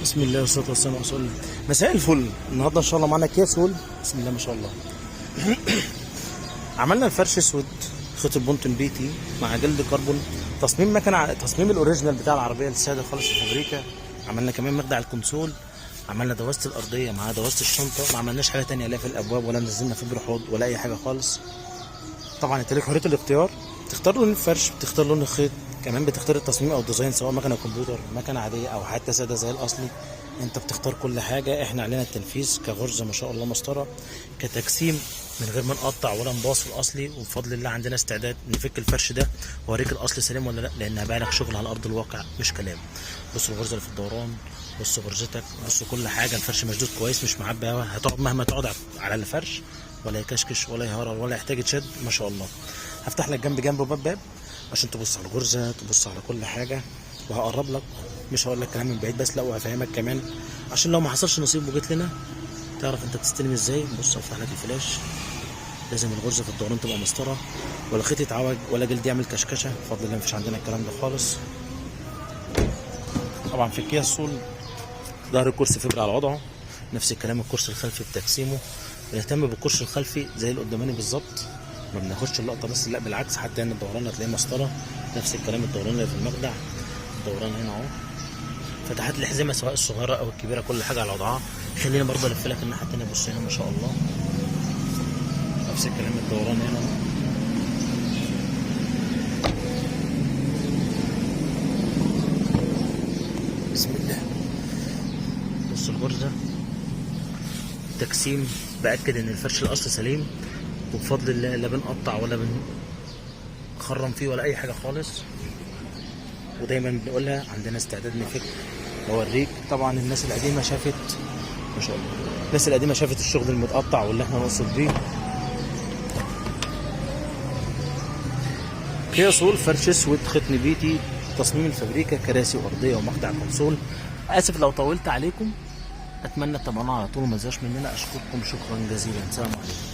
بسم الله والصلاة والسلام على رسول الله. مساء الفل. النهارده ان شاء الله معانا كيا سول. بسم الله ما شاء الله. عملنا الفرش اسود خيط البونتون بيتي مع جلد كربون، تصميم مكنه، تصميم الاوريجينال بتاع العربيه الساده خالص في الفابريكا. عملنا كمان مخدع الكونسول، عملنا دواسه الارضيه مع دواسه الشنطه، ما عملناش حاجه ثانيه لا في الابواب ولا نزلنا فبر حوض ولا اي حاجه خالص. طبعا انت ليك حريه الاختيار، تختار لون الفرش، بتختار لون الخيط، كمان بتختار التصميم او الديزاين سواء مكنه كمبيوتر مكنه عاديه او حتى ساده زي الاصلي. انت بتختار كل حاجه، احنا علينا التنفيذ كغرزه ما شاء الله مسطره، كتجسيم من غير ما نقطع ولا نباص الاصلي، وبفضل الله عندنا استعداد نفك الفرش ده واوريك الاصل سليم ولا لا، لان هبقى لك شغل على ارض الواقع مش كلام. بص الغرزه اللي في الدوران، بص غرزتك، بص كل حاجه. الفرش مشدود كويس مش معبي هوا، هتقعد مهما تقعد على الفرش ولا يكشكش ولا يهرر ولا يحتاج يتشد ما شاء الله. هفتح لك جنب جنب وباب باب عشان تبص على الغرزه، تبص على كل حاجه، وهقرب لك، مش هقول لك كلام من بعيد بس لا، وهفهمك كمان عشان لو ما حصلش نصيب وجيت لنا تعرف انت تستلم ازاي. بص هفتح لك الفلاش، لازم الغرزه في الدوران تبقى مسطره، ولا خيط يتعوج ولا جلد يعمل كشكشه، بفضل الله مفيش عندنا الكلام ده خالص. طبعا في الكيا سول ظهر الكرسي فبر على وضعه، نفس الكلام الكرسي الخلفي بتجسيمه، بنهتم بالكرسي الخلفي زي القداماني بالظبط، ما بناخدش اللقطه بس، لا بالعكس، حتى ان الدوران هتلاقيه مسطره، نفس الكلام الدوران اللي في المخدع، الدوران هنا اهو، فتحات الحزمه سواء الصغيره او الكبيره كل حاجه على وضعها. خلينا برضه الف لك الناحيه الثانيه، بص هنا ما شاء الله، نفس الكلام الدوران هنا اهو. بسم الله. بص الغرزه، التجسيم، باكد ان الفرش الاصل سليم، وبفضل الله لا بنقطع ولا بنخرم فيه ولا اي حاجه خالص، ودايما بنقولها عندنا استعداد نفك واوريك. طبعا الناس القديمه شافت ما شاء الله، الناس القديمه شافت الشغل المتقطع واللي احنا نقصد بيه. كيا سول فرش اسود خيط نبيتي، تصميم الفابريكا، كراسي وارضيه ومخدع كونسول. اسف لو طولت عليكم، اتمنى تتابعونا على طول وما تنساش مننا. اشكركم شكرا جزيلا، سلام عليكم.